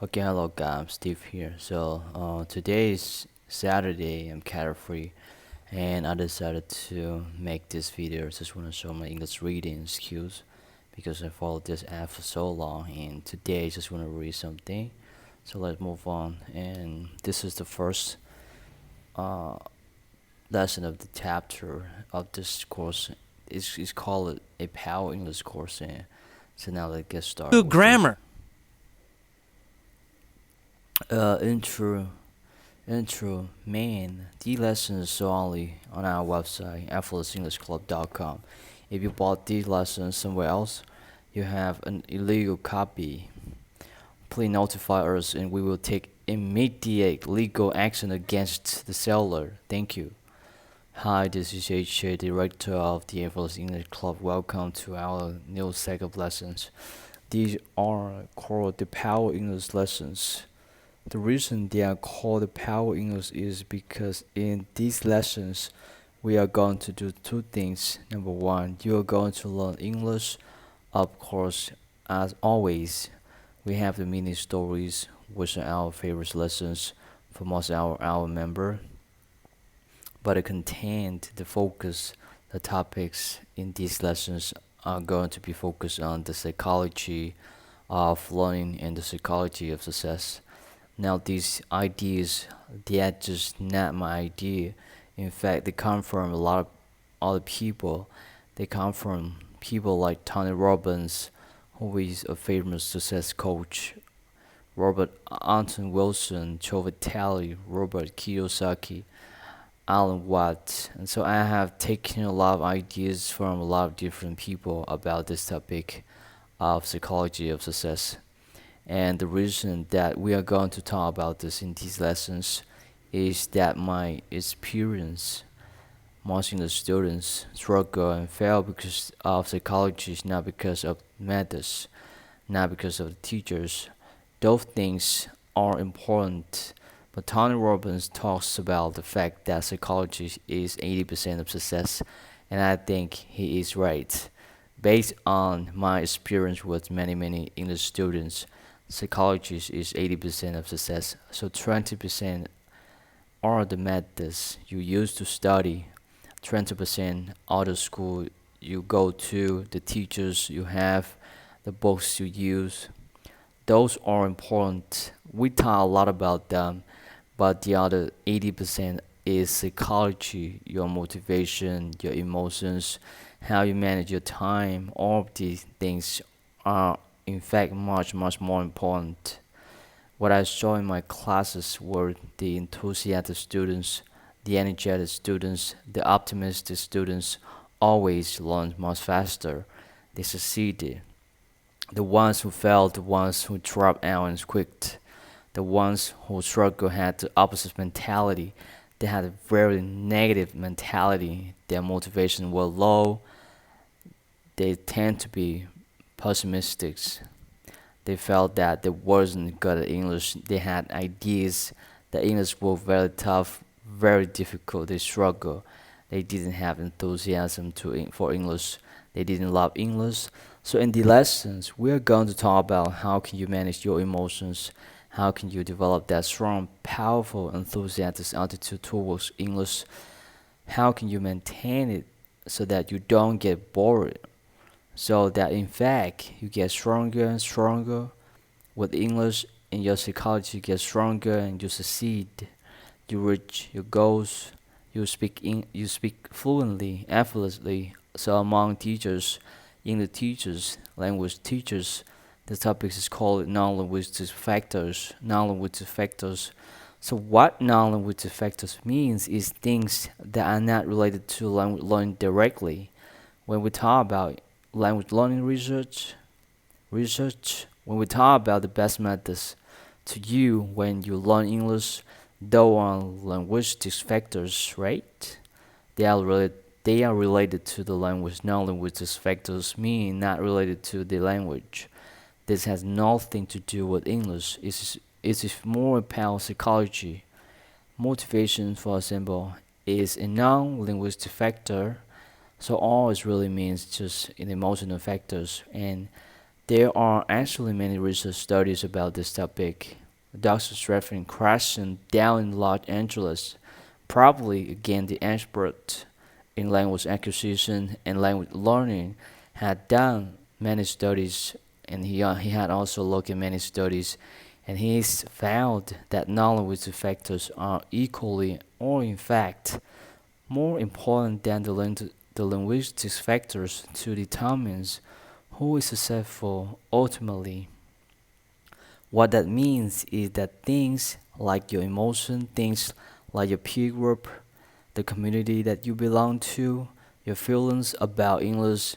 Okay, hello guys, Steve here. Today is Saturday. I'm carefree, and I decided to make this video. Just want to show my English reading skills because I followed this app for so long, and today I just want to read something. So let's move on. And this is the first uh, lesson of the chapter of this course. It's called a Power English course, and so now let's get started Good with this. grammar. Intro, man, the lessons are only on our website, effortlessenglishclub.com. If you bought these lessons somewhere else, you have an illegal copy. Please notify us and we will take immediate legal action against the seller. Thank you. Hi, this is H.J., director of the Effortless English Club. Welcome to our new set of lessons. These are called the Power English lessons. The reason they are called the Power English is because in these lessons we are going to do two things. Number one, you are going to learn English. Of course, as always, we have the mini stories, which are our favorite lessons for most of our member. But the content, the focus, the topics in these lessons are going to be focused on the psychology of learning and the psychology of success. Now these ideas, they are just not my idea. In fact, they come from a lot of other people. They come from people like Tony Robbins, who is a famous success coach, Robert Anton Wilson, Joe Vitale, Robert Kiyosaki, Alan Watts. And so I have taken a lot of ideas from a lot of different people about this topic of psychology of success. And the reason that we are going to talk about this in these lessons is that my experience, most of the students struggle and fail because of psychology, not because of methods, not because of the teachers. Those things are important, but Tony Robbins talks about the fact that psychology is 80% of success, and I think he is right. Based on my experience with many English students, psychology is 80% of success. So 20% are the methods you use to study. 20% are the school you go to, the teachers you have, the books you use. Those are important. We talk a lot about them, but the other 80% is psychology, your motivation, your emotions, how you manage your time. All of these things are, in fact, much more important. What I saw in my classes were the enthusiastic students, the energetic students, the optimistic students always learned much faster. They succeeded. The ones who failed, the ones who dropped out and quit, the ones who struggled had the opposite mentality. They had a very negative mentality. Their motivation was low. They tend to be pessimistic. They felt that they wasn't good at English. They had ideas that English was very tough, very difficult. They struggled. They didn't have enthusiasm for English. They didn't love English. So in the lessons, we are going to talk about how can you manage your emotions, how can you develop that strong, powerful, enthusiastic attitude towards English, how can you maintain it so that you don't get bored, so that in fact you get stronger and stronger with English and your psychology gets stronger and you succeed. You reach your goals. You speak fluently, effortlessly. So among teachers, English teachers, language teachers, the topic is called non-linguistic factors. Non-linguistic factors. So what non-linguistic factors means is things that are not related to language learning directly. When we talk about language learning research, when we talk about the best methods to you when you learn English, though on linguistic factors, right? They are related. They are related to the language. Non-linguistic factors mean not related to the language. This has nothing to do with English. It's more about psychology. Motivation, for example, is a non-linguistic factor. So all it really means just in emotional factors, and There are actually many research studies about this topic. Doctors referring crashing down in Los Angeles, probably again the expert in language acquisition and language learning, had done many studies, and he had also looked at many studies, and he's found that non-linguistic factors are equally, or in fact, more important than the linguistic factors to determine who is successful ultimately. What that means is that things like your emotion, things like your peer group, the community that you belong to, your feelings about English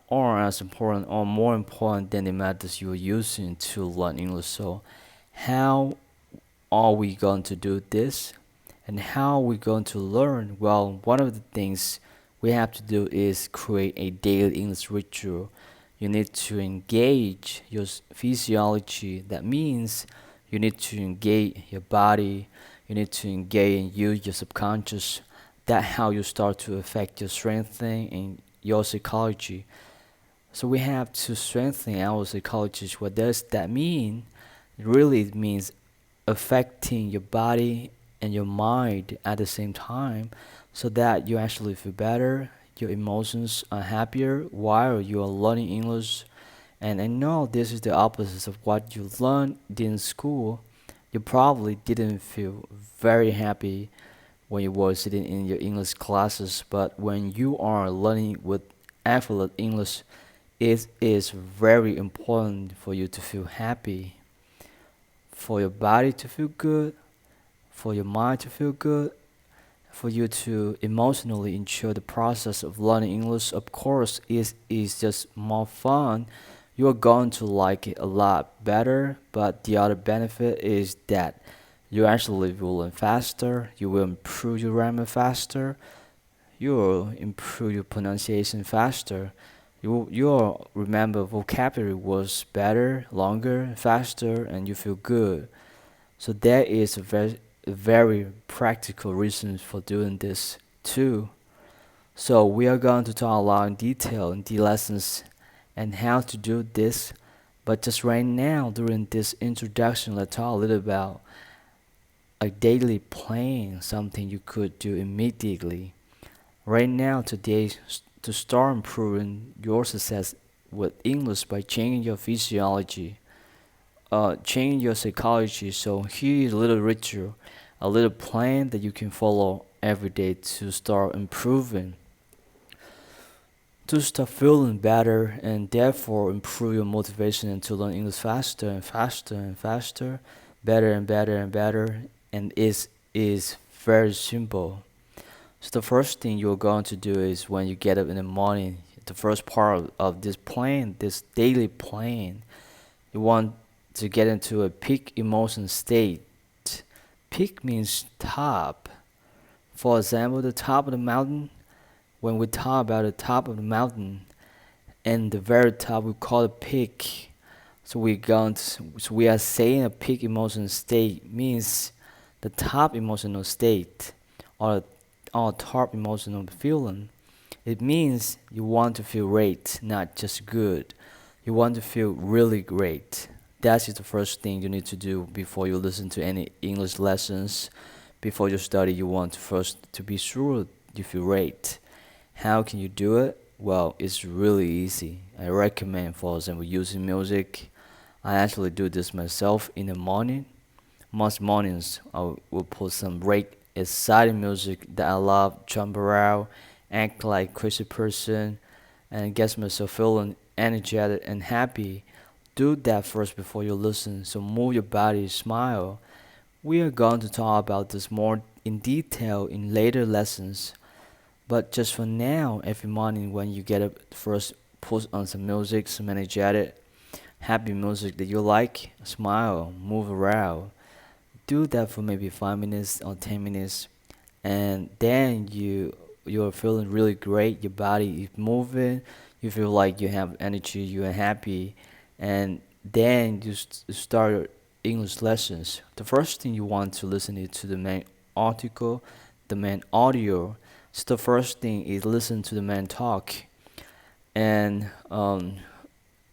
are as important or more important than the methods you're using to learn English. So, how are we going to do this? And how are we going to learn? Well, one of the things we have to do is create a daily English ritual. You need to engage your physiology. That means you need to engage your body. You need to engage and use your subconscious. That's how you start to affect your strengthening and your psychology. So we have to strengthen our psychology. What does that mean? Really, it means affecting your body and your mind at the same time so that you actually feel better, your emotions are happier while you are learning English. And I know this is the opposite of what you learned in school. You probably didn't feel very happy when you were sitting in your English classes, but when you are learning with effortless English, it is very important for you to feel happy, for your body to feel good, for your mind to feel good, for you to emotionally enjoy the process of learning English. Of course, it is just more fun. You are going to like it a lot better, but the other benefit is that you actually will learn faster, you will improve your grammar faster, you will improve your pronunciation faster. You'll remember vocabulary words better, longer, faster, and you feel good. So there is a very practical reason for doing this too. So we are going to talk a lot in detail in the lessons and how to do this. But just right now, during this introduction, let's talk a little about a daily plan, something you could do immediately. Right now, today, to start improving your success with English by changing your physiology, changing your psychology. So here is a little ritual, a little plan that you can follow every day to start improving, to start feeling better, and therefore improve your motivation and to learn English faster and faster and faster, better and better and better. And it is very simple. So the first thing you're going to do is when you get up in the morning, the first part of this plan, this daily plan, you want to get into a peak emotion state. Peak means top. For example, the top of the mountain, when we talk about the top of the mountain and the very top, we call it peak. So we are saying a peak emotion state means the top emotional state or top emotional feeling. It means you want to feel great, not just good. You want to feel really great. That is the first thing you need to do before you listen to any English lessons. Before you study, you want to first to be sure you feel great. How can you do it? Well, it's really easy. I recommend, for example, using music. I actually do this myself in the morning. Most mornings, I will put some great exciting music that I love, jump around, act like crazy person, and get myself feeling energetic and happy. Do that first before you listen. So move your body, smile. We are going to talk about this more in detail in later lessons. But just for now, every morning when you get up, first put on some music, some energetic, happy music that you like. Smile, move around. Do that for maybe 5 minutes or 10 minutes, and then you're feeling really great. Your body is moving. You feel like you have energy. You are happy, and then you start your English lessons. The first thing you want to listen is to the main article, the main audio. So the first thing is listen to the man talk, and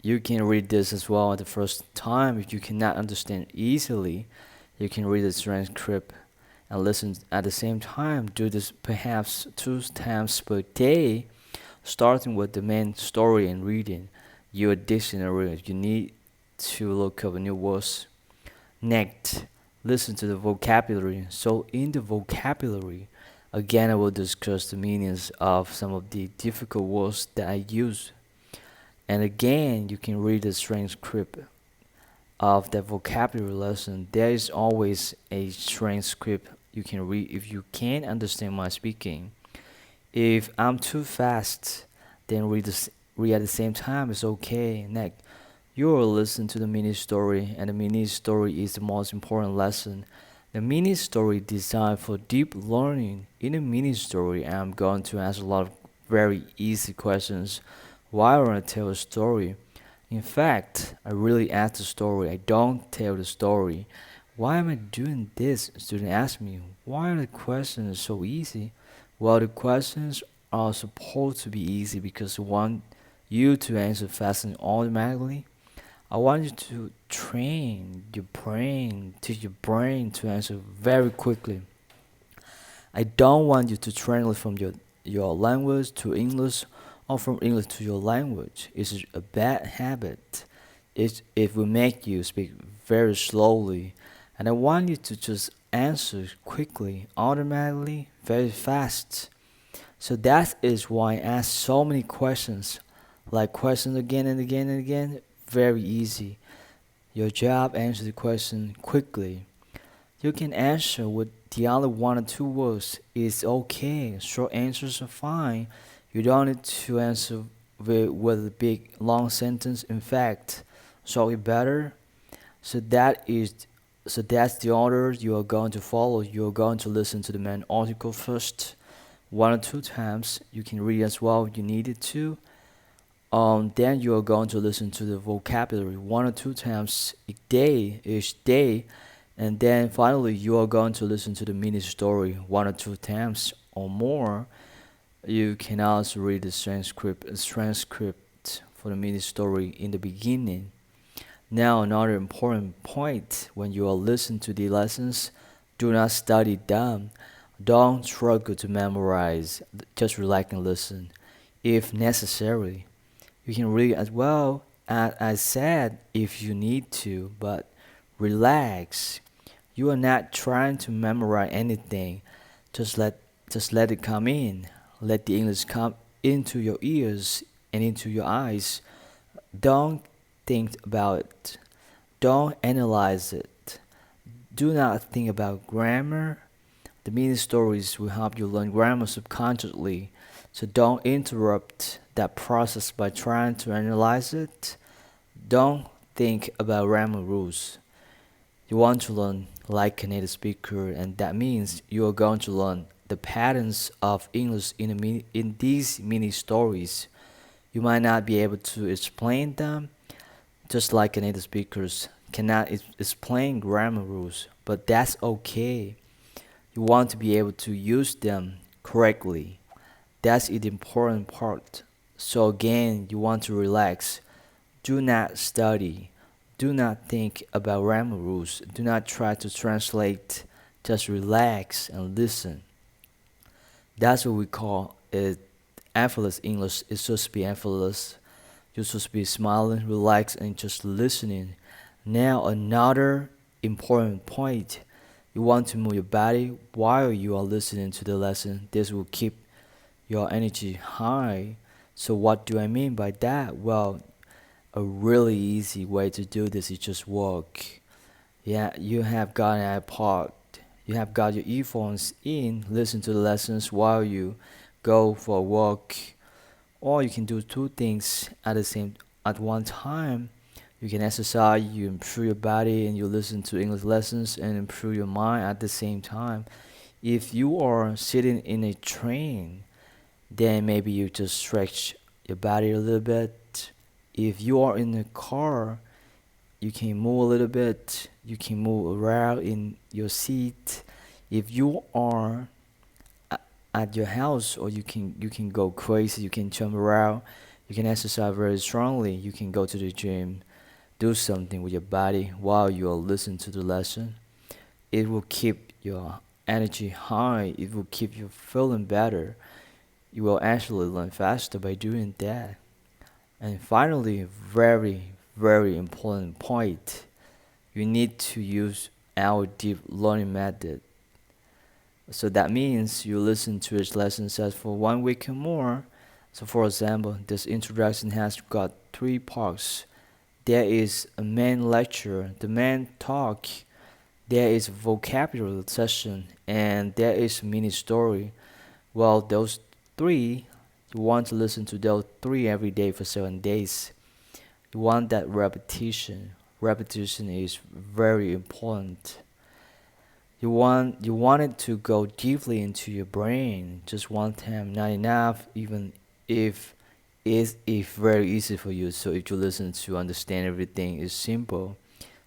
You can read this as well at the first time. If you cannot understand easily, you can read the transcript and listen at the same time. Do this perhaps 2 times per day, starting with the main story and reading your dictionary if you need to look up new words. Next, listen to the vocabulary. So, in the vocabulary, again, I will discuss the meanings of some of the difficult words that I use. And again, you can read the transcript of that vocabulary lesson. There is always a transcript you can read if you can't understand my speaking. If I'm too fast, then read at the same time. It's okay. Next, you will listen to the mini story, and the mini story is the most important lesson. The mini story designed for deep learning. In the mini story, I'm going to ask a lot of very easy questions while I tell a story. In fact, I really ask the story. I don't tell the story. Why am I doing this? Student ask me. Why are the questions so easy? Well, the questions are supposed to be easy because I want you to answer fast and automatically. I want you to train your brain, teach your brain to answer very quickly. I don't want you to translate from your language to English or from English to your language. It's a bad habit. It will make you speak very slowly. And I want you to just answer quickly, automatically, very fast. So that is why I ask so many questions, like questions again and again and again. Very easy. Your job answer the question quickly. You can answer with the only 1 or 2 words. It's okay. Short answers are fine. You don't need to answer with a big long sentence. In fact, short is better. So that's the order you are going to follow. You are going to listen to the main article first, 1 or 2 times. You can read as well if you needed to. Then you are going to listen to the vocabulary 1 or 2 times a day, each day, and then finally you are going to listen to the mini story 1 or 2 times or more. You can also read the transcript for the mini story in the beginning. Now, another important point when you are listening to the lessons, do not study them. Don't struggle to memorize. Just relax and listen, if necessary. You can read as well as I said if you need to, but relax. You are not trying to memorize anything. Just let just let it come in. Let the English come into your ears and into your eyes. Don't think about it. Don't analyze it. Do not think about grammar. The mini stories will help you learn grammar subconsciously. So don't interrupt that process by trying to analyze it. Don't think about grammar rules. You want to learn like a native speaker, and that means you are going to learn the patterns of English in these mini stories. You might not be able to explain them, just like a native speakers cannot explain grammar rules, but that's okay. You want to be able to use them correctly. That's the important part. So again, you want to relax. Do not study. Do not think about grammar rules. Do not try to translate. Just relax and listen. That's what we call it effortless English. It's supposed to be effortless. You're supposed to be smiling, relaxed, and just listening. Now, another important point. You want to move your body while you are listening to the lesson. This will keep your energy high. So, what do I mean by that? Well, a really easy way to do this is just walk. Yeah, you have got an iPod, you have got your earphones in, listen to the lessons while you go for a walk, or you can do 2 things at one time. You can exercise, you improve your body, and you listen to English lessons and improve your mind at the same time. If you are sitting in a train, then maybe you just stretch your body a little bit. If you are in a car, you can move a little bit, you can move around in your seat. If you are at your house, or you can go crazy, you can jump around, You can exercise very strongly. You can go to the gym, do something with your body while you are listening to the lesson. It will keep your energy high. It will keep you feeling better. You will actually learn faster by doing that. And finally, very, very important point, you need to use our deep learning method. So that means you listen to each lesson set for 1 week or more. So for example, this introduction has got 3 parts. There is a main lecture, the main talk, there is a vocabulary session, and there is a mini story. Well, those three, you want to listen to those three every day for 7 days. You want that repetition. Repetition is very important. You want it to go deeply into your brain. Just one time not enough, even if it's very easy for you. So if you listen to understand everything is simple,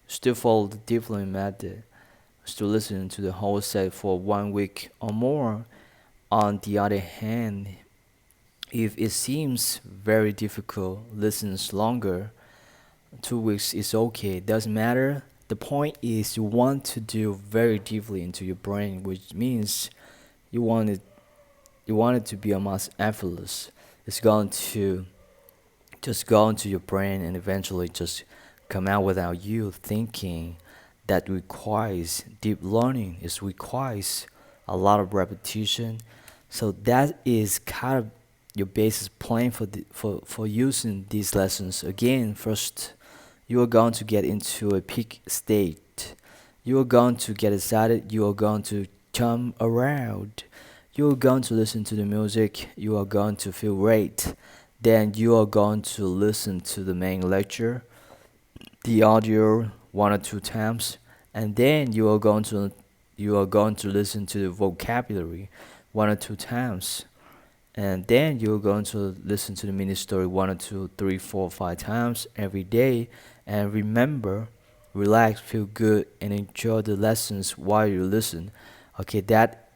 still follow the deep learning method. Still listen to the whole set for 1 week or more. On the other hand, if it seems very difficult, listens longer. 2 weeks is okay, doesn't matter. The point is you want to do very deeply into your brain, which means you want it you want it to be almost effortless. It's going to just go into your brain and eventually just come out without you thinking. That requires deep learning. It requires a lot of repetition. So that is kind of your basis plan for using these lessons. Again, first you are going to get into a peak state. You are going to get excited. You are going to jump around. You are going to listen to the music. You are going to feel great. Then you are going to listen to the main lecture, the audio 1 or 2 times, and then you are going to listen to the vocabulary 1 or 2 times, and then you're going to listen to the mini story 1 or 2, 3, 4, 5 times every day. And remember, relax, feel good, and enjoy the lessons while you listen. Okay, that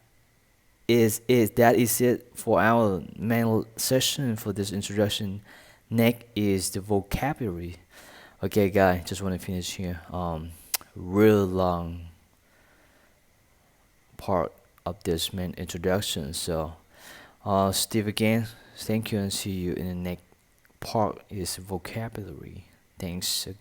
is it for our main session for this introduction. Next is the vocabulary. Okay, guy, just want to finish here. Real long part of this main introduction. So, Steve again. Thank you and see you in the next part is vocabulary. Thanks again.